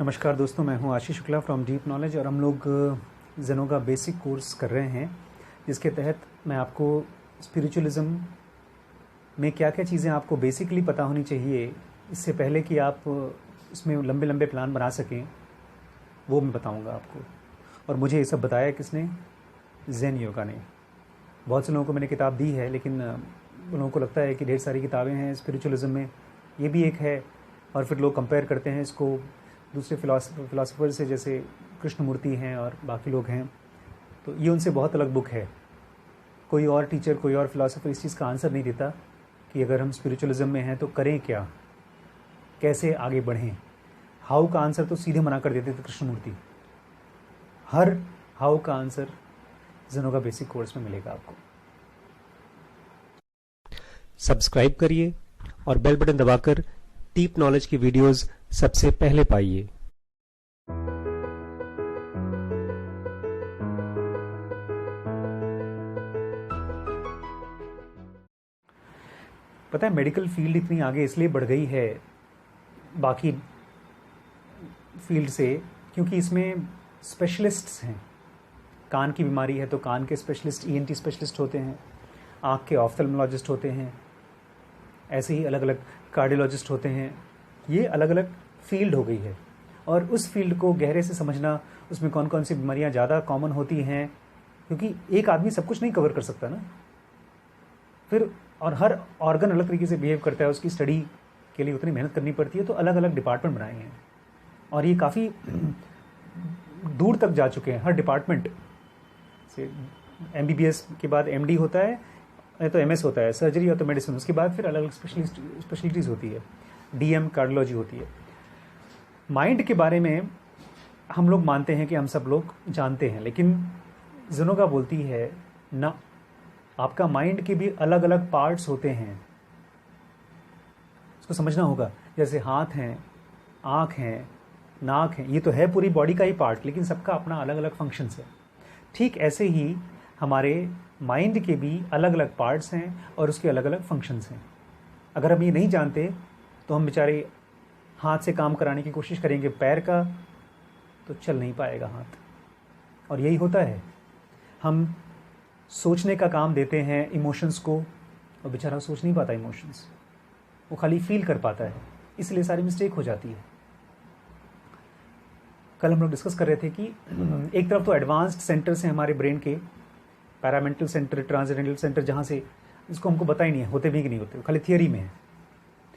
नमस्कार दोस्तों, मैं हूं Ashish Shukla from deep knowledge और हम लोग जेनो का बेसिक कोर्स कर रहे हैं, जिसके तहत मैं आपको स्पिरिचुअलिज्म में क्या क्या चीज़ें आपको बेसिकली पता होनी चाहिए इससे पहले कि आप इसमें लंबे लंबे प्लान बना सकें, वो मैं बताऊंगा आपको। और मुझे ये सब बताया किसने? ज़ेन योगा ने। बहुत से लोगों को मैंने किताब दी है, लेकिन उन लोगों को लगता है कि ढेर सारी किताबें हैं स्पिरिचुअलिज्म में, ये भी एक है। और फिर लोग कंपेयर करते हैं इसको दूसरे फिलासफर से, जैसे कृष्णमूर्ति हैं और बाकी लोग हैं, तो ये उनसे बहुत अलग बुक है। कोई और टीचर, कोई और फिलासफर इस चीज़ का आंसर नहीं देता कि अगर हम स्पिरिचुअलिज्म में हैं तो करें क्या, कैसे आगे बढ़ें। हाउ का आंसर तो सीधे मना कर देते थे कृष्णमूर्ति। हर हाउ का आंसर ज़ेनो का बेसिक कोर्स में मिलेगा आपको। सब्सक्राइब करिए और बेल बटन दबाकर डीप नॉलेज की वीडियोस सबसे पहले पाइए। पता है, मेडिकल फील्ड इतनी आगे इसलिए बढ़ गई है बाकी फील्ड से, क्योंकि इसमें स्पेशलिस्ट्स हैं। कान की बीमारी है तो कान के स्पेशलिस्ट ईएनटी स्पेशलिस्ट होते हैं, आँख के ऑफ्थल्मोलॉजिस्ट होते हैं, ऐसे ही अलग अलग कार्डियोलॉजिस्ट होते हैं। ये अलग अलग फील्ड हो गई है, और उस फील्ड को गहरे से समझना, उसमें कौन कौन सी बीमारियां ज़्यादा कॉमन होती हैं, क्योंकि एक आदमी सब कुछ नहीं कवर कर सकता ना। फिर और हर ऑर्गन अलग तरीके से बिहेव करता है, उसकी स्टडी के लिए उतनी मेहनत करनी पड़ती है, तो अलग अलग डिपार्टमेंट बनाए हैं और ये काफ़ी दूर तक जा चुके हैं। हर डिपार्टमेंट से एमबीबीएस के बाद एमडी होता है तो एमएस होता है, सर्जरी और तो मेडिसिन, उसके बाद फिर अलग अलग स्पेशलिटीज़ होती है, डीएम कार्डियोलॉजी होती है। माइंड के बारे में हम लोग मानते हैं कि हम सब लोग जानते हैं, लेकिन ज़ेनो का बोलती है ना, आपका माइंड के भी अलग अलग पार्ट्स होते हैं, इसको समझना होगा। जैसे हाथ हैं, आँख हैं, नाक है, ये तो है पूरी बॉडी का ही पार्ट, लेकिन सबका अपना अलग अलग फंक्शंस है। ठीक ऐसे ही हमारे माइंड के भी अलग अलग पार्ट्स हैं और उसके अलग अलग फंक्शंस हैं। अगर हम ये नहीं जानते तो हम बेचारे हाथ से काम कराने की कोशिश करेंगे पैर का, तो चल नहीं पाएगा हाथ। और यही होता है, हम सोचने का काम देते हैं इमोशंस को, और बेचारा सोच नहीं पाता इमोशंस, वो खाली फील कर पाता है, इसलिए सारी मिस्टेक हो जाती है। कल हम लोग डिस्कस कर रहे थे कि एक तरफ तो एडवांस्ड सेंटर्स हैं हमारे ब्रेन के, पैरामेंटल सेंटर, ट्रांसेंडेंटल सेंटर, जहाँ से इसको हमको पता ही नहीं है होते भी कि नहीं होते, खाली थियरी में है।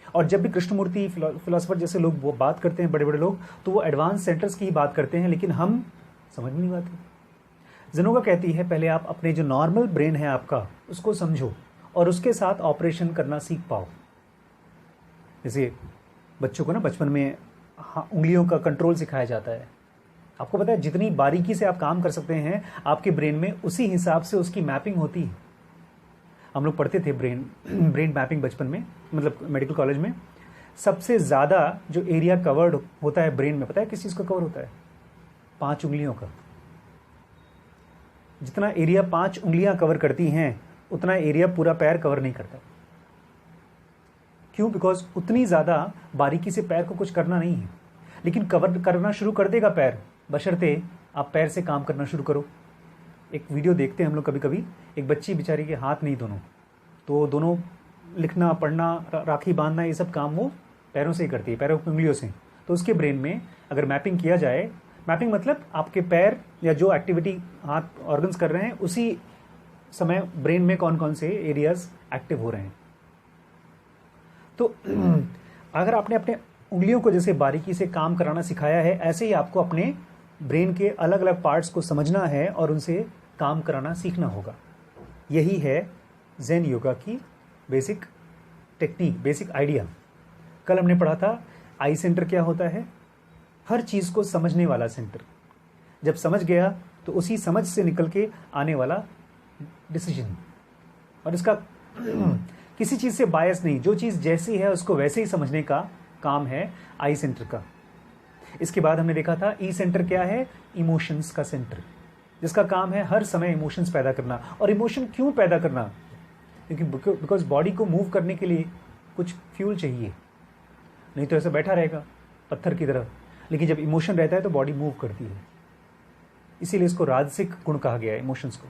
और जब भी कृष्णमूर्ति फिलोसफर जैसे लोग वो बात करते हैं, बड़े बड़े लोग, तो वो एडवांस सेंटर्स की ही बात करते हैं, लेकिन हम समझ में नहीं पाते। ज़ेनो का कहती है पहले आप अपने जो नॉर्मल ब्रेन है आपका, उसको समझो और उसके साथ ऑपरेशन करना सीख पाओ। जैसे बच्चों को ना बचपन में उंगलियों का कंट्रोल सिखाया जाता है। आपको पता है जितनी बारीकी से आप काम कर सकते हैं आपके ब्रेन में, उसी हिसाब से उसकी मैपिंग होती है। हम लोग पढ़ते थे ब्रेन मैपिंग बचपन में, मतलब मेडिकल कॉलेज में। सबसे ज़्यादा जो एरिया कवर्ड होता है ब्रेन में, पता है किस चीज़ का कवर होता है? 5 उंगलियों का। जितना एरिया 5 उंगलियां कवर करती हैं, उतना एरिया पूरा पैर कवर नहीं करता। क्यों? बिकॉज उतनी ज़्यादा बारीकी से पैर को कुछ करना नहीं है, लेकिन कवर करना शुरू कर देगा पैर, बशर्ते आप पैर से काम करना शुरू करो। एक वीडियो देखते हैं हम लोग कभी कभी, एक बच्ची बेचारी के हाथ नहीं दोनों, तो दोनों लिखना, पढ़ना, राखी बांधना, ये सब काम वो पैरों से ही करती है, पैरों की उंगलियों से। तो उसके ब्रेन में अगर मैपिंग किया जाए, मैपिंग मतलब आपके पैर या जो एक्टिविटी हाथ ऑर्गन्स कर रहे हैं, उसी समय ब्रेन में कौन कौन से एरियाज एक्टिव हो रहे हैं। तो अगर आपने अपने उंगलियों को जैसे बारीकी से काम कराना सिखाया है, ऐसे ही आपको अपने ब्रेन के अलग अलग पार्ट्स को समझना है और उनसे काम कराना सीखना होगा। यही है ज़ेन योगा की बेसिक टेक्निक, बेसिक आइडिया। कल हमने पढ़ा था आई सेंटर क्या होता है? हर चीज़ को समझने वाला सेंटर। जब समझ गया तो उसी समझ से निकल के आने वाला डिसीजन, और इसका किसी चीज़ से बायस नहीं, जो चीज़ जैसी है उसको वैसे ही समझने का काम है आई सेंटर का। इसके बाद हमने देखा था ई सेंटर क्या है? इमोशंस का सेंटर, जिसका काम है हर समय इमोशंस पैदा करना। और इमोशन क्यों पैदा करना? क्योंकि बिकॉज बॉडी को मूव करने के लिए कुछ फ्यूल चाहिए, नहीं तो ऐसे बैठा रहेगा पत्थर की तरह। लेकिन जब इमोशन रहता है तो बॉडी मूव करती है, इसीलिए इसको राजसिक गुण कहा गया है इमोशंस को।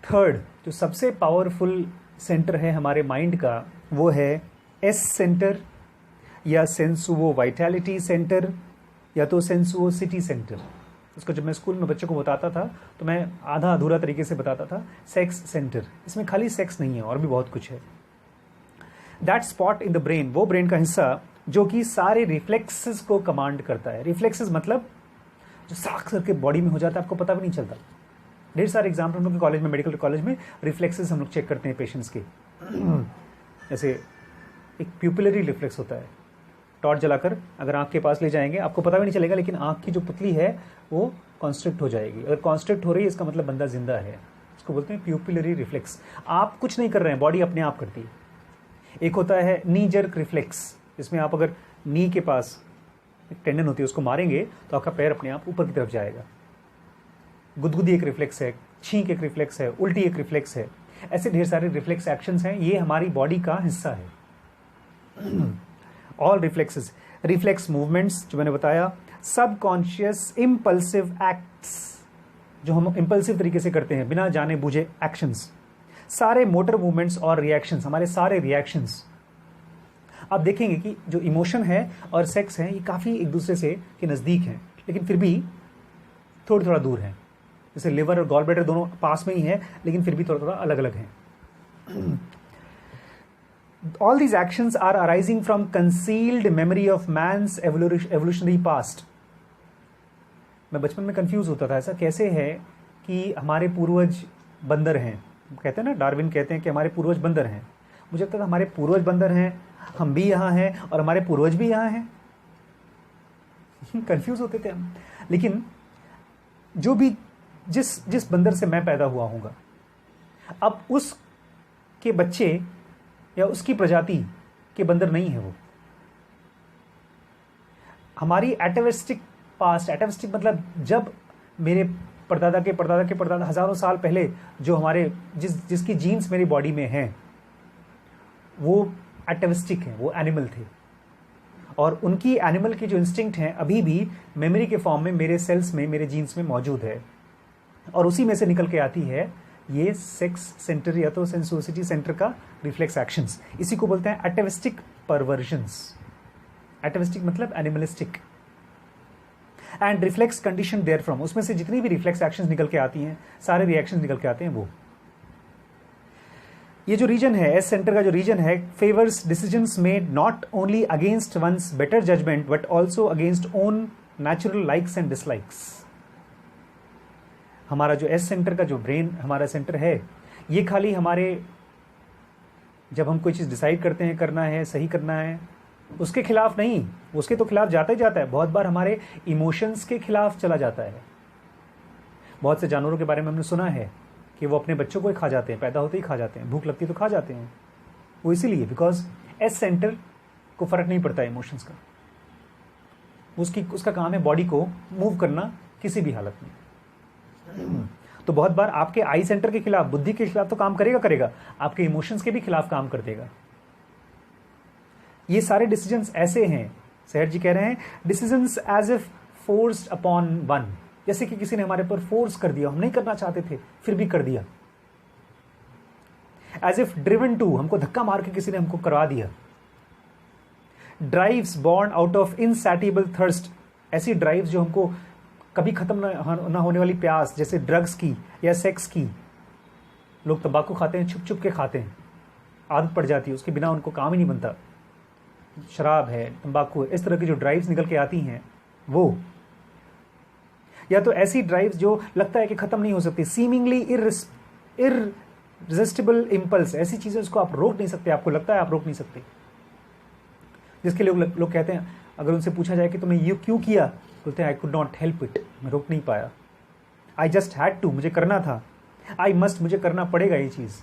थर्ड, जो सबसे पावरफुल सेंटर है हमारे माइंड का, वो है एस सेंटर या सेंसुओ वाइटैलिटी सेंटर या तो सेंसुओसिटी सेंटर। उसको जब मैं स्कूल में बच्चों को बताता था तो मैं आधा अधूरा तरीके से बताता था, सेक्स सेंटर। इसमें खाली सेक्स नहीं है, और भी बहुत कुछ है। That spot in the brain, वो ब्रेन का हिस्सा जो कि सारे रिफ्लेक्सेस को कमांड करता है। रिफ्लेक्सेस मतलब जो साख करके बॉडी में हो जाता है, आपको पता भी नहीं चलता। ढेर सारे एग्जाम्पल हम लोग के कॉलेज में, मेडिकल कॉलेज में रिफ्लेक्सेस हम लोग चेक करते हैं पेशेंट्स के। जैसे एक प्यूपिलरी रिफ्लेक्स होता है, टॉर्च जलाकर अगर आंख के पास ले जाएंगे आपको पता भी नहीं चलेगा, लेकिन आंख की जो पुतली है वो कॉन्स्ट्रिक्ट हो जाएगी। अगर कॉन्स्ट्रिक्ट हो रही है इसका मतलब बंदा जिंदा है। इसको बोलते हैं प्यूपिलरी रिफ्लेक्स। आप कुछ नहीं कर रहे हैं, बॉडी अपने आप करती है। एक होता है नी जर्क रिफ्लेक्स, इसमें आप अगर नी के पास एक टेंडन होती है उसको मारेंगे तो आपका पैर अपने आप ऊपर की तरफ जाएगा। गुदगुदी एक रिफ्लेक्स है, छींक एक रिफ्लेक्स है, उल्टी एक रिफ्लेक्स है। ऐसे ढेर सारे रिफ्लेक्स एक्शंस हैं, ये हमारी बॉडी का हिस्सा है। ऑल रिफ्लेक्सेस, रिफ्लेक्स मूवमेंट्स जो मैंने बताया, सबकॉन्शियस इम्पल्सिव एक्ट्स जो हम इम्पल्सिव तरीके से करते हैं, बिना जाने बूझे एक्शंस, सारे मोटर मूवमेंट्स और रिएक्शंस, हमारे सारे रिएक्शंस। आप देखेंगे कि जो इमोशन है और सेक्स है ये काफ़ी एक दूसरे से के नज़दीक हैं, लेकिन फिर भी थोड़ा थोड़ा दूर हैं। जैसे लिवर और गॉल ब्लैडर दोनों पास में ही हैं, लेकिन फिर भी थोड़ा थोड़ा अलग अलग हैं। All these actions are arising from concealed memory of man's evolutionary past. मैं बचपन में कंफ्यूज होता था, ऐसा कैसे है कि हमारे पूर्वज बंदर हैं। कहते हैं ना, डार्विन कहते हैं कि हमारे पूर्वज बंदर हैं। मुझे लगता था हमारे पूर्वज बंदर हैं, हम भी यहाँ हैं और हमारे पूर्वज भी यहाँ हैं। कंफ्यूज होते थे हम। लेकिन जो भी जिस बंदर से मैं पैदा हुआ हूँगा, अब उसके बच्चे या उसकी प्रजाति के बंदर नहीं है वो। हमारी एटाविस्टिक पास्ट, एटाविस्टिक मतलब जब मेरे परदादा के परदादा के परदादा हजारों साल पहले जो हमारे जिसकी जीन्स मेरी बॉडी में हैं वो एटाविस्टिक हैं, वो एनिमल थे। और उनकी एनिमल की जो इंस्टिंक्ट हैं अभी भी मेमोरी के फॉर्म में मेरे सेल्स में, मेरे जीन्स में मौजूद है, और उसी में से निकल के आती है ये सेक्स सेंटर या तो सेंसोसिटी सेंटर का रिफ्लेक्स एक्शंस। इसी को बोलते हैं एटाविस्टिक परवर्जन्स। एटाविस्टिक मतलब animalistic. And reflex condition therefrom, उसमें से जितनी भी रिफ्लेक्स एक्शंस निकल के आती हैं, सारे रिएक्शंस निकल के आते हैं वो। ये जो रीजन है, एस सेंटर का जो रीजन है, favours decisions made not only against one's better judgement but also against own natural likes and dislikes. हमारा जो एस सेंटर का जो ब्रेन हमारा सेंटर है, ये खाली हमारे जब हम कोई चीज़ डिसाइड करते हैं करना है, सही करना है, उसके खिलाफ नहीं, उसके तो खिलाफ जाता ही जाता है। बहुत बार हमारे इमोशंस के खिलाफ चला जाता है। बहुत से जानवरों के बारे में हमने सुना है कि वो अपने बच्चों को ही खा जाते हैं, पैदा होते ही खा जाते हैं, भूख लगती तो खा जाते हैं। वो इसीलिए बिकॉज एस सेंटर को फर्क नहीं पड़ता है इमोशंस का। उसका काम है बॉडी को मूव करना किसी भी हालत में। तो बहुत बार आपके आई सेंटर के खिलाफ, बुद्धि के खिलाफ तो काम करेगा, आपके इमोशंस के भी खिलाफ काम कर देगा। ये सारे डिसीजंस ऐसे हैं, सहर जी कह रहे हैं, decisions as if forced upon one, जैसे कि किसी ने हमारे पर फोर्स कर दिया, हम नहीं करना चाहते थे फिर भी कर दिया। एज इफ ड्रिवन टू, हमको धक्का मार के किसी ने हमको करवा दिया। Drives born out of insatiable thirst, ऐसी ड्राइव्स जो हमको कभी खत्म ना होने वाली प्यास, जैसे ड्रग्स की या सेक्स की। लोग तंबाकू खाते हैं, छुप छुप के खाते हैं, आदत पड़ जाती है, उसके बिना उनको काम ही नहीं बनता। शराब है, तंबाकू है, इस तरह की जो ड्राइव्स निकल के आती हैं वो, या तो ऐसी ड्राइव्स जो लगता है कि खत्म नहीं हो सकती, सीमिंगली इररेसिस्टिबल इम्पल्स, ऐसी चीजें उसको आप रोक नहीं सकते, आपको लगता है आप रोक नहीं सकते, जिसके लोग कहते हैं, अगर उनसे पूछा जाए कि तुमने ये क्यों किया, बोलते हैं I could not help it, मैं रोक नहीं पाया, आई जस्ट हैड टू, मुझे करना था, आई मस्ट, मुझे करना पड़ेगा ये चीज़।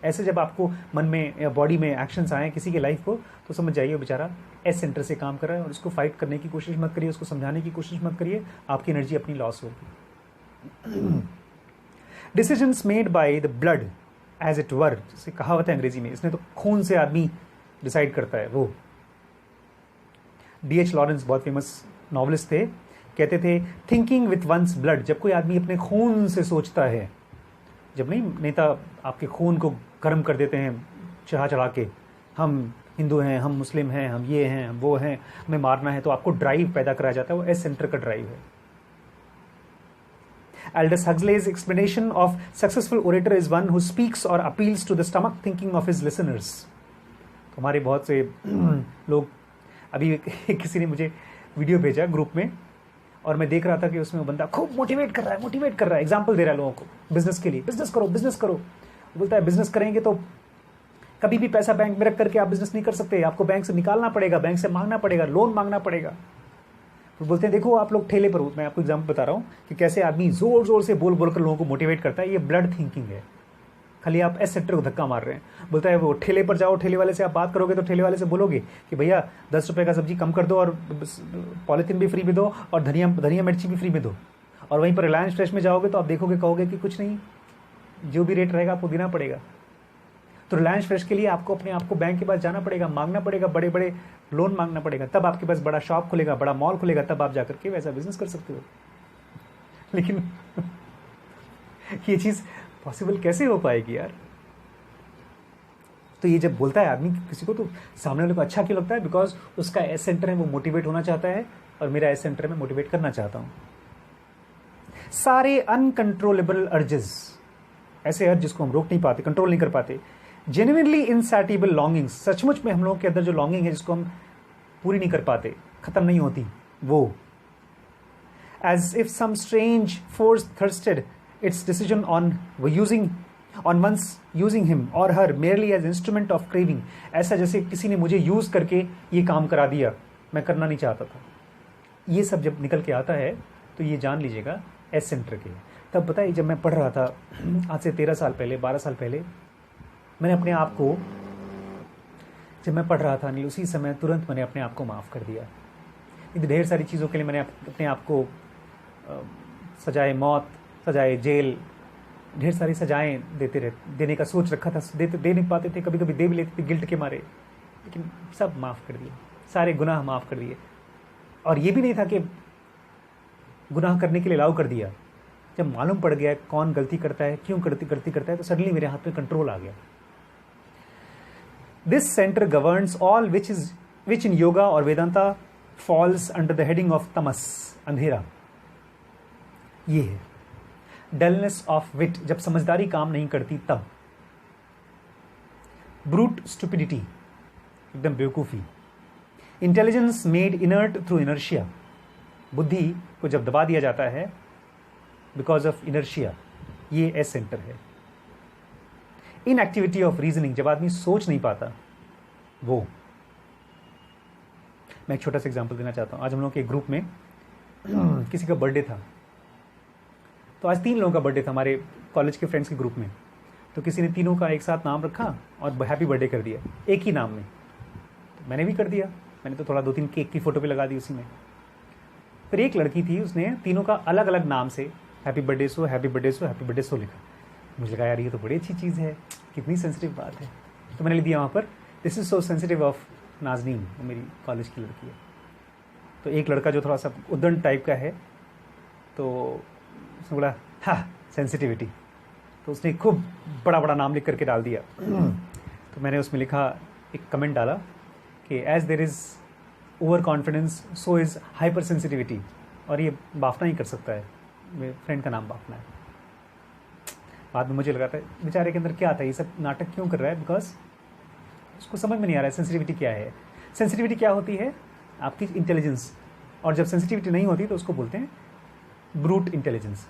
ऐसे जब आपको मन में या बॉडी में एक्शंस आए किसी के लाइफ को, तो समझ जाइए बेचारा एस सेंटर से काम कर रहा है, और उसको फाइट करने की कोशिश मत करिए, उसको समझाने की कोशिश मत करिए, आपकी एनर्जी अपनी लॉस होगी। Decisions made by the blood as it were, जैसे कहावत है अंग्रेजी में, इसने तो खून से आदमी डिसाइड करता है वो। D.H. लॉरेंस बहुत फेमस नॉवलिस्ट थे, कहते थे थिंकिंग विथ वंस ब्लड। जब कोई आदमी अपने खून से सोचता है, जब नहीं नेता आपके खून को गर्म कर देते हैं चढ़ा चढ़ा के, हम हिंदू हैं, हम मुस्लिम हैं, हम ये हैं, हम वो हैं, हमें मारना है, तो आपको ड्राइव पैदा कराया जाता है, वो एस सेंटर का ड्राइव है। Aldous Huxley's explanation of successful orator is one who speaks or appeals to the stomach thinking of his listeners. तो हमारे बहुत से लोग, अभी किसी ने मुझे वीडियो भेजा ग्रुप में, और मैं देख रहा था कि उसमें वो बंदा खूब मोटिवेट कर रहा है, एग्जाम्पल दे रहा है लोगों को बिजनेस के लिए, बिजनेस करो। बोलता है बिजनेस करेंगे तो कभी भी पैसा बैंक में रख करके आप बिजनेस नहीं कर सकते, आपको बैंक से निकालना पड़ेगा, बैंक से मांगना पड़ेगा, लोन मांगना पड़ेगा। तो बोलते हैं देखो आप लोग ठेले पर हो, मैं आपको एग्जाम्पल बता रहा हूँ कि कैसे आदमी जोर जोर से बोल कर लोगों को मोटिवेट करता है। ये ब्लड थिंकिंग है, खाली आप एस सेक्टर को धक्का मार रहे हैं। बोलता है वो ठेले पर जाओ, ठेले वाले से आप बात करोगे तो ठेले वाले से बोलोगे कि भैया 10 रुपये का सब्जी कम कर दो, और पॉलीथीन भी फ्री में दो, और धनिया मिर्ची भी फ्री में दो। और वहीं पर रिलायंस फ्रेश में जाओगे तो आप देखोगे, कहोगे कि कुछ नहीं, जो भी रेट रहेगा आपको देना पड़ेगा। तो रिलायंस फ्रेश के लिए आपको अपने आप को बैंक के पास जाना पड़ेगा, मांगना पड़ेगा, बड़े बड़े लोन मांगना पड़ेगा, तब आपके पास बड़ा शॉप खुलेगा, बड़ा मॉल खुलेगा, तब आप जाकर के वैसा बिजनेस कर सकते हो। लेकिन ये चीज पॉसिबल कैसे हो पाएगी यार? तो ये जब बोलता है आदमी किसी को, तो सामने वाले को अच्छा क्यों लगता है? बिकॉज उसका एस सेंटर है, वो मोटिवेट होना चाहता है, और मेरा एस सेंटर में मोटिवेट करना चाहता हूं। सारे अनकंट्रोलेबल अर्जेस, ऐसे अर्ज जिसको हम रोक नहीं पाते, कंट्रोल नहीं कर पाते, जेन्युइनली इनसैटिएबल लॉन्गिंग्स, सचमुच में हम लोगों के अंदर जो लॉन्गिंग है जिसको हम पूरी नहीं कर पाते, खत्म नहीं होती, वो as if some strange force thirsted its decision on once using him or her merely as instrument of craving. ऐसा जैसे किसी ने मुझे यूज करके ये काम करा दिया, मैं करना नहीं चाहता था। ये सब जब निकल के आता है तो ये जान लीजिएगा एस सेंटर के। तब बताइए, जब मैं पढ़ रहा था आज से 13 साल पहले, 12 साल पहले, मैंने अपने आप को, जब मैं पढ़ रहा था नहीं, उसी समय तुरंत मैंने अपने आप को माफ़ कर दिया। इतनी ढेर सारी चीज़ों के लिए मैंने अपने आप को सजाए मौत, सजाए जेल, ढेर सारी सजाएं देने का सोच रखा था। दे नहीं पाते थे, कभी कभी दे भी लेते थे गिल्ट के मारे, लेकिन सब माफ़ कर दिए, सारे गुनाह माफ़ कर दिए। और ये भी नहीं था कि गुनाह करने के लिए अलाउ कर दिया। जब मालूम पड़ गया कौन गलती करता है, क्यों गलती करता है, तो सडनली मेरे हाथ में कंट्रोल आ गया। This center governs all which in yoga or Vedanta falls under the heading of tamas, अंधेरा। ये है डलनेस ऑफ विट, जब समझदारी काम नहीं करती तब। ब्रूट स्टुपिडिटी, एकदम बेवकूफ़ी। Intelligence made inert through inertia, बुद्धि को जब दबा दिया जाता है बिकॉज ऑफ इनर्शिया, ये एस सेंटर है। इनएक्टिविटी ऑफ रीजनिंग, जब आदमी सोच नहीं पाता, वो। मैं एक छोटा सा एग्जांपल देना चाहता हूँ। आज हम लोग के ग्रुप में किसी का बर्थडे था, तो आज 3 लोगों का बर्थडे था हमारे कॉलेज के फ्रेंड्स के ग्रुप में। तो किसी ने तीनों का एक साथ नाम रखा और हैप्पी बर्थडे कर दिया एक ही नाम में। तो मैंने भी कर दिया, मैंने तो थोड़ा 2-3 केक की फोटो भी लगा दी उसी में। फिर एक लड़की थी, उसने तीनों का अलग अलग नाम से happy birthday so, happy birthday so, happy birthday so लिखा। मुझे लगा यार ये तो बड़ी अच्छी चीज़ है, कितनी सेंसिटिव बात है। तो मैंने लिख दिया वहाँ पर, this is so sensitive of Nazneen, वो मेरी कॉलेज की लड़की है। तो एक लड़का जो थोड़ा सा उद्दंड टाइप का है, तो उसने बोला हाँ सेंसिटिविटी, तो उसने खूब बड़ा बड़ा नाम लिख करके डाल दिया। तो मैंने उसमें लिखा, एक कमेंट डाला कि as there is over confidence so is hyper sensitivity, और ये बाफना ही कर सकता है, मेरे फ्रेंड का नाम बाफना है। बाद में मुझे लगा था बेचारे के अंदर क्या था, ये सब नाटक क्यों कर रहा है, बिकॉज उसको समझ में नहीं आ रहा है सेंसिटिविटी क्या है। सेंसिटिविटी क्या होती है? आपकी इंटेलिजेंस, और जब सेंसिटिविटी नहीं होती तो उसको बोलते हैं ब्रूट इंटेलिजेंस।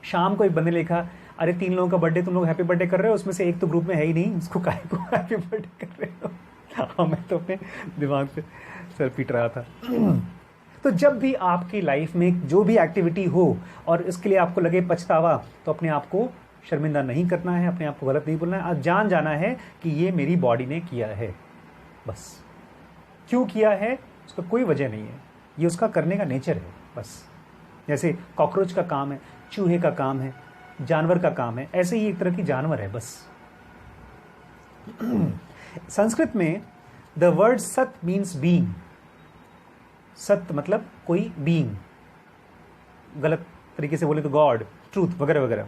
शाम को एक बंदे ने लिखा, अरे 3 लोगों का बर्थडे तुम लोग हैप्पी बर्थडे कर रहे हो, उसमें से एक तो ग्रुप में है ही नहीं, उसको काहे को हैप्पी बर्थडे कर रहे हो। हाँ, मैं तो अपने दिमाग पे सर पीट रहा था। तो जब भी आपकी लाइफ में जो भी एक्टिविटी हो और इसके लिए आपको लगे पछतावा, तो अपने आप को शर्मिंदा नहीं करना है, अपने आप को गलत नहीं बोलना है, आज जाना है कि ये मेरी बॉडी ने किया है, बस। क्यों किया है उसका कोई वजह नहीं है, ये उसका करने का नेचर है, बस। जैसे कॉकरोच का काम है, चूहे का काम है, जानवर का काम है, ऐसे ही एक तरह की जानवर है, बस। संस्कृत में द वर्ड सत मीन्स बीइंग। सत्य मतलब कोई बीइंग, गलत तरीके से बोले तो गॉड, ट्रूथ वगैरह वगैरह।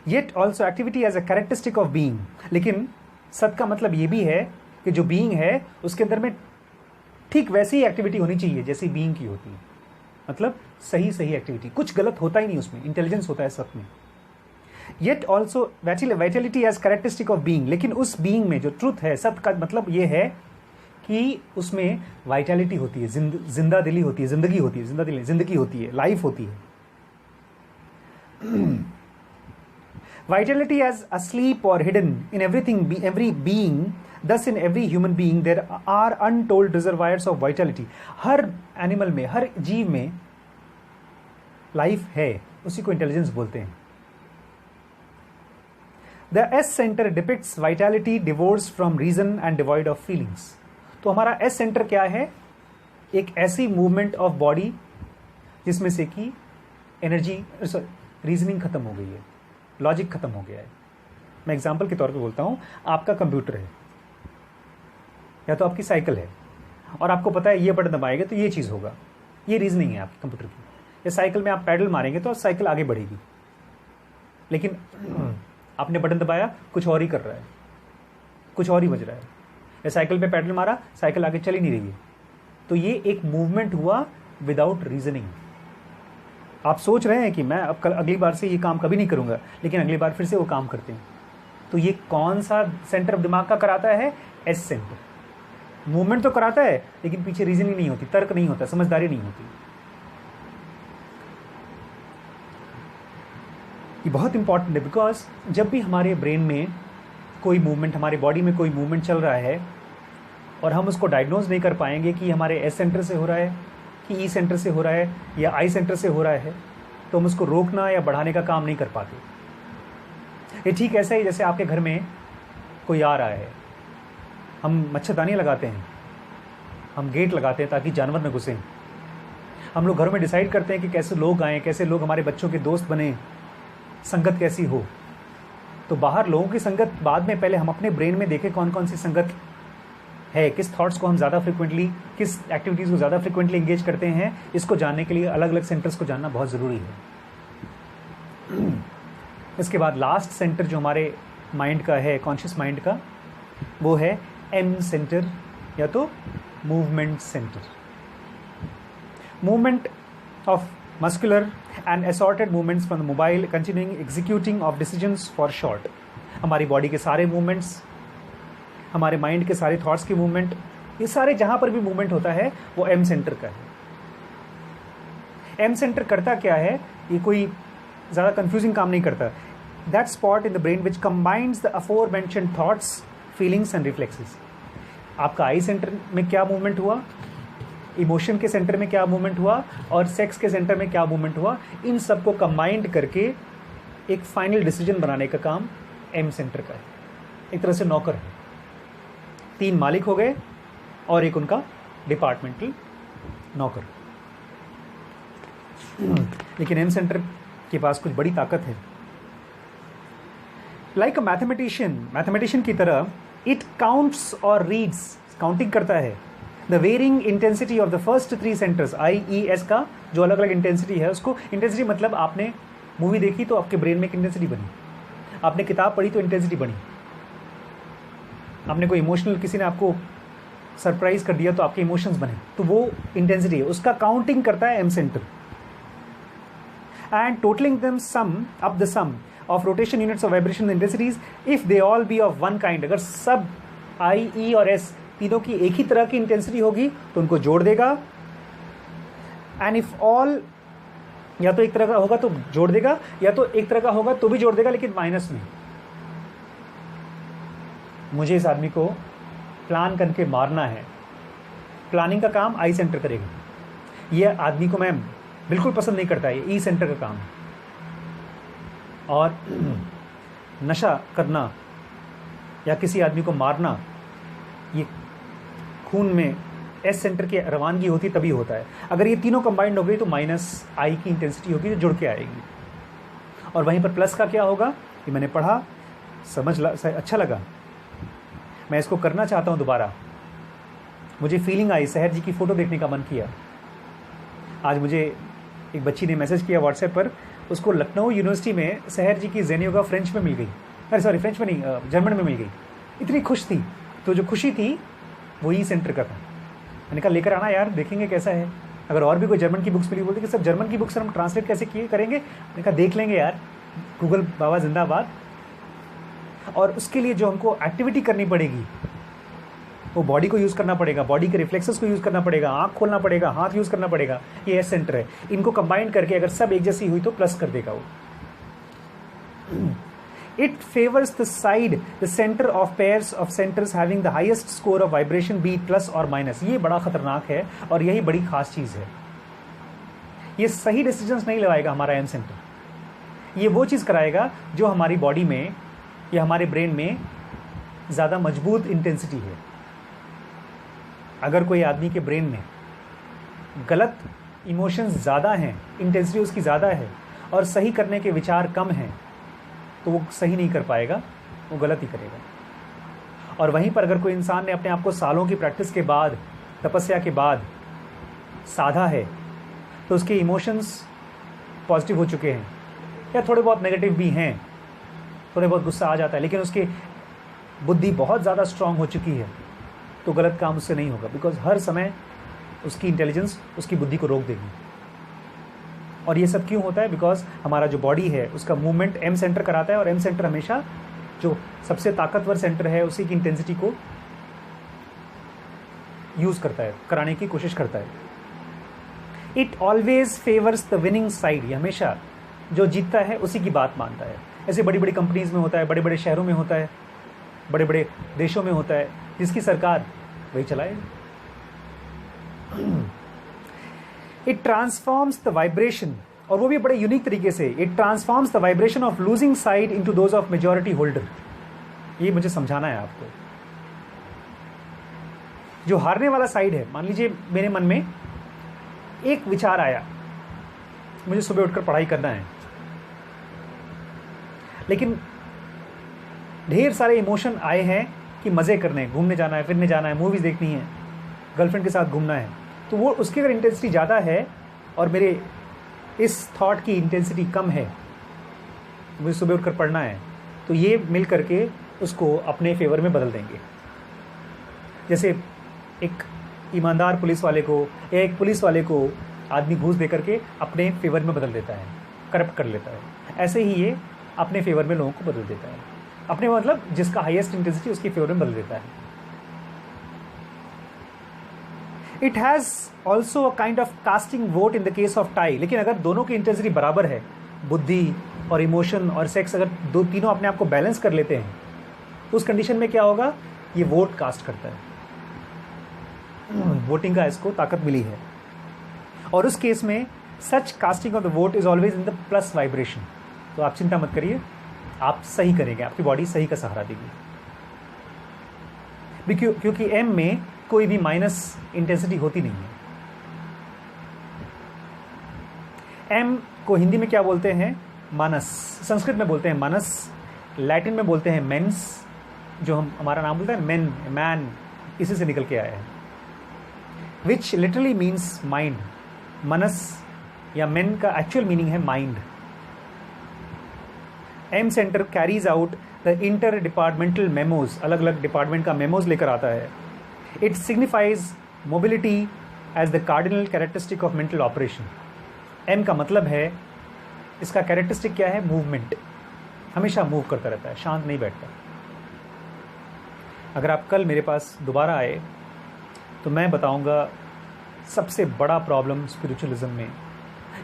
Yet also activity as a characteristic of being, लेकिन सत्य का मतलब ये भी है कि जो बीइंग है उसके अंदर में ठीक वैसी ही एक्टिविटी होनी चाहिए जैसी बीइंग की होती है, मतलब सही सही एक्टिविटी, कुछ गलत होता ही नहीं उसमें, इंटेलिजेंस होता है सत्य में। Yet also vitality as characteristic of being, लेकिन उस बीइंग में जो ट्रूथ है, सत्य का मतलब ये है कि उसमें वाइटलिटी होती है, जिंदा दिली होती है, जिंदगी होती है, जिंदगी होती है, लाइफ होती है। Vitality as asleep or hidden in everything, every being, thus in every human being there are untold reservoirs of vitality. Her animal में, हर जीव में लाइफ है, उसी को इंटेलिजेंस बोलते हैं। The S center depicts vitality divorced from reason and devoid of feelings. तो हमारा S सेंटर क्या है? एक ऐसी मूवमेंट ऑफ बॉडी जिसमें से कि एनर्जी, रीजनिंग खत्म हो गई है, लॉजिक खत्म हो गया है। मैं एग्जांपल के तौर पे बोलता हूँ, आपका कंप्यूटर है या तो आपकी साइकिल है और आपको पता है ये बटन दबाएंगे तो ये चीज़ होगा, ये रीजनिंग है आपके कंप्यूटर की। या साइकिल में आप पैडल मारेंगे तो साइकिल आगे बढ़ेगी, लेकिन आपने बटन दबाया, कुछ और ही कर रहा है, कुछ और ही बज रहा है। या साइकिल पे पैडल मारा, साइकिल आगे चल ही नहीं रही है। तो ये एक मूवमेंट हुआ विदाउट रीजनिंग। आप सोच रहे हैं कि मैं अब कल अगली बार से ये काम कभी नहीं करूंगा, लेकिन अगली बार फिर से वो काम करते हैं। तो ये कौन सा सेंटर ऑफ दिमाग का कराता है? S centre. मूवमेंट तो कराता है, लेकिन पीछे रीजनिंग नहीं होती, तर्क नहीं होता, समझदारी नहीं होती। ये बहुत इंपॉर्टेंट है, बिकॉज जब भी हमारे ब्रेन में कोई मूवमेंट, हमारे बॉडी में कोई मूवमेंट चल रहा है और हम उसको डायग्नोज नहीं कर पाएंगे कि हमारे एस सेंटर से हो रहा है कि ई सेंटर से हो रहा है या आई सेंटर से हो रहा है, तो हम उसको रोकना या बढ़ाने का काम नहीं कर पाते। ये ठीक ऐसा ही जैसे आपके घर में कोई आ रहा है, हम मच्छरदानी लगाते हैं, हम गेट लगाते हैं ताकि जानवर न घुसें। हम लोग घर में डिसाइड करते हैं कि कैसे लोग आएँ, कैसे लोग हमारे बच्चों के दोस्त बने, संगत कैसी हो। तो बाहर लोगों की संगत बाद में, पहले हम अपने ब्रेन में देखें कौन कौन सी संगत है, किस थॉट्स को हम ज़्यादा फ्रिक्वेंटली, किस एक्टिविटीज़ को ज़्यादा फ्रिक्वेंटली एंगेज करते हैं। इसको जानने के लिए अलग अलग सेंटर्स को जानना बहुत ज़रूरी है। इसके बाद लास्ट सेंटर जो हमारे माइंड का है, कॉन्शियस माइंड का, वो है एम सेंटर या तो movement centre. Movement of muscular and assorted movements from the mobile continuing executing of decisions for short। हमारी बॉडी के सारे मूवमेंट्स, हमारे माइंड के सारे थॉट्स की मूवमेंट, ये सारे जहाँ पर भी मूवमेंट होता है वो एम सेंटर का है। एम सेंटर करता क्या है? ये कोई ज़्यादा कंफ्यूजिंग काम नहीं करता। That spot in the brain which combines the afore mentioned thoughts, feelings and reflexes. आपका आई सेंटर में क्या मूवमेंट हुआ, इमोशन के सेंटर में क्या मूवमेंट हुआ और सेक्स के सेंटर में क्या मूवमेंट हुआ, इन सब को कंबाइंड करके एक फाइनल डिसीजन बनाने का काम एम सेंटर का है। एक तरह से नौकर है, 3 मालिक हो गए और एक उनका डिपार्टमेंटल नौकर। लेकिन एम सेंटर के पास कुछ बड़ी ताकत है। लाइक अ मैथमेटिशियन की तरह इट काउंट्स और रीड्स, काउंटिंग करता है the varying intensity of the first 3 centres, I E S का जो अलग अलग इंटेंसिटी है उसको। इंटेंसिटी मतलब आपने मूवी देखी तो आपके ब्रेन में एक इंटेंसिटी बनी, आपने किताब पढ़ी तो इंटेंसिटी बनी, आपने कोई इमोशनल, किसी ने आपको सरप्राइज कर दिया तो आपके इमोशंस बने, तो वो इंटेंसिटी है, उसका काउंटिंग करता है M centre. And totalling them sum up the sum of rotation units of vibration intensities if they all be of one kind. अगर सब आई ई और एस तीनों की एक ही तरह की इंटेंसिटी होगी तो उनको जोड़ देगा। एंड इफ ऑल, या तो एक तरह का होगा तो जोड़ देगा, या तो एक तरह का होगा तो भी जोड़ देगा, लेकिन माइनस में। मुझे इस आदमी को प्लान करके मारना है, प्लानिंग का काम आई सेंटर करेगा। ये आदमी को मैं बिल्कुल पसंद नहीं करता, ये ई सेंटर का काम है। और नशा करना या किसी आदमी को मारना, ये खून में एस सेंटर की रवानगी होती तभी होता है। अगर ये तीनों कंबाइंड हो गई तो माइनस आई की इंटेंसिटी होगी जो जुड़ के आएगी। और वहीं पर प्लस का क्या होगा, ये मैंने पढ़ा, अच्छा लगा, मैं इसको करना चाहता हूँ दोबारा, मुझे फीलिंग आई, सहर जी की फ़ोटो देखने का मन किया, आज मुझे एक बच्ची ने मैसेज किया व्हाट्सएप पर, उसको लखनऊ यूनिवर्सिटी में सहर जी की ज़ेन योगा फ्रेंच में मिल गई, अरे सॉरी फ्रेंच में नहीं, जर्मन में मिल गई। इतनी खुश थी। तो जो खुशी थी वो ई सेंटर का था। मैंने कहा लेकर आना यार, देखेंगे कैसा है। अगर और भी कोई जर्मन की बुक्स मिली, बोलते कि सब जर्मन की बुक्स हम ट्रांसलेट कैसे किए करेंगे। मैंने कहा देख लेंगे यार, गूगल बाबा जिंदाबाद। और उसके लिए जो हमको एक्टिविटी करनी पड़ेगी, वो बॉडी को यूज़ करना पड़ेगा, बॉडी के रिफ्लेक्सेस को यूज़ करना पड़ेगा, आँख खोलना पड़ेगा, हाथ यूज़ करना पड़ेगा। ये एस सेंटर है। इनको कंबाइन करके अगर सब एक जैसी हुई तो प्लस कर देगा वो। It favors the side, the center of pairs of centers having the highest score of vibration, be it plus or minus। ये बड़ा खतरनाक है और यही बड़ी खास चीज़ है। ये सही डिसीजंस नहीं लगाएगा हमारा एम सेंटर। ये वो चीज़ कराएगा जो हमारी बॉडी में या हमारे ब्रेन में ज़्यादा मजबूत इंटेंसिटी है। अगर कोई आदमी के ब्रेन में गलत इमोशंस ज़्यादा हैं, इंटेंसिटी उसकी ज़्यादा है और सही करने के विचार कम हैं, तो वो सही नहीं कर पाएगा, वो गलत ही करेगा। और वहीं पर अगर कोई इंसान ने अपने आप को सालों की प्रैक्टिस के बाद, तपस्या के बाद साधा है, तो उसके इमोशंस पॉजिटिव हो चुके हैं या थोड़े बहुत नेगेटिव भी हैं, थोड़े बहुत गुस्सा आ जाता है, लेकिन उसकी बुद्धि बहुत ज़्यादा स्ट्रांग हो चुकी है, तो गलत काम उससे नहीं होगा। बिकॉज हर समय उसकी इंटेलिजेंस उसकी बुद्धि को रोक देगी। और ये सब क्यों होता है? बिकॉज हमारा जो बॉडी है उसका मूवमेंट एम सेंटर कराता है, और एम सेंटर हमेशा जो सबसे ताकतवर सेंटर है उसी की इंटेंसिटी को यूज़ करता है, कराने की कोशिश करता है। It always favours the winning side. ये हमेशा जो जीतता है उसी की बात मानता है। ऐसे बड़ी बड़ी कंपनीज में होता है, बड़े बड़े शहरों में होता है, बड़े बड़े देशों में होता है, जिसकी सरकार वही चलाए। इट ट्रांसफॉर्म्स द वाइब्रेशन, और वो भी बड़े यूनिक तरीके से। It transforms the vibration of losing side into those of majority holder. ये मुझे समझाना है आपको। जो हारने वाला साइड है, मान लीजिए मेरे मन में एक विचार आया, मुझे सुबह उठकर पढ़ाई करना है, लेकिन ढेर सारे इमोशन आए हैं कि मज़े करने, घूमने जाना है, फिरने जाना है, मूवीज़ देखनी है, गर्लफ्रेंड के साथ घूमना है। तो वो उसकी अगर इंटेंसिटी ज़्यादा है और मेरे इस थॉट की इंटेंसिटी कम है, मुझे सुबह उठकर पढ़ना है, तो ये मिल करके उसको अपने फेवर में बदल देंगे। जैसे एक ईमानदार पुलिस वाले को या एक पुलिस वाले को आदमी घूस दे करके अपने फेवर में बदल देता है, करप्ट कर लेता है। ऐसे ही ये अपने फेवर में लोगों को बदल देता है। अपने मतलब जिसका हाईएस्ट इंटेंसिटी उसके फेवर में बदल देता है। It has also a kind of casting vote in the case of tie. लेकिन अगर दोनों की इंटेंसिटी बराबर है, बुद्धि और इमोशन और सेक्स, अगर तीनों अपने आप को बैलेंस कर लेते हैं, तो उस कंडीशन में क्या होगा? ये वोट कास्ट करता है। वोटिंग का इसको ताकत मिली है। और उस केस में such casting of the vote is always in the plus vibration. तो आप चिंता मत करिए, आप सही करेंगे, आपकी बॉडी सही का सहारा देगी। क्योंकि एम में कोई भी माइनस इंटेंसिटी होती नहीं है। एम को हिंदी में क्या बोलते हैं? मानस। संस्कृत में बोलते हैं मानस, लैटिन में बोलते हैं मेंस, जो हमारा नाम बोलता है मेन, मैन, इसी से निकल के आया है, विच लिटरली मीन्स माइंड। मनस या मेन का एक्चुअल मीनिंग है mind. M centre carries out the inter departmental memos, अलग अलग डिपार्टमेंट का मेमोज लेकर आता है। It signifies mobility as the cardinal characteristic of mental operation. M का मतलब है, इसका कैरेक्टरिस्टिक क्या है? मूवमेंट। हमेशा मूव करता रहता है, शांत नहीं बैठता। अगर आप कल मेरे पास दोबारा आए तो मैं बताऊंगा सबसे बड़ा प्रॉब्लम स्पिरिचुअलिज्म में,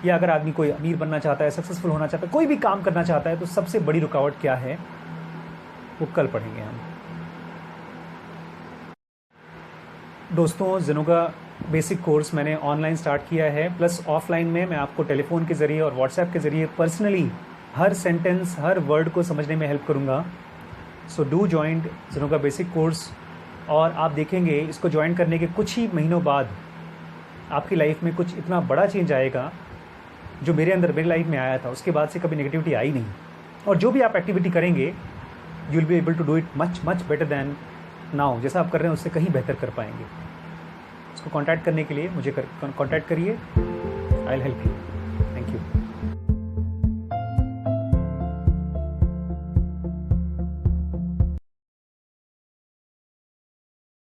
या अगर आदमी कोई अमीर बनना चाहता है, सक्सेसफुल होना चाहता है, कोई भी काम करना चाहता है, तो सबसे बड़ी रुकावट क्या है, वो कल पढ़ेंगे हम। दोस्तों, ज़ेनोगा बेसिक कोर्स मैंने ऑनलाइन स्टार्ट किया है, प्लस ऑफलाइन में मैं आपको टेलीफोन के ज़रिए और व्हाट्सएप के ज़रिए पर्सनली हर सेंटेंस, हर वर्ड को समझने में हेल्प करूँगा। So do join Zenoga basic course, और आप देखेंगे इसको ज्वाइन करने के कुछ ही महीनों बाद आपकी लाइफ में कुछ इतना बड़ा चेंज आएगा जो मेरी लाइफ में आया था। उसके बाद से कभी नेगेटिविटी आई नहीं, और जो भी आप एक्टिविटी करेंगे you will be able to do it much much better than now. जैसा आप कर रहे हैं उससे कहीं बेहतर कर पाएंगे। इसको कांटेक्ट करने के लिए मुझे कांटेक्ट करिए। I will help you. Thank you.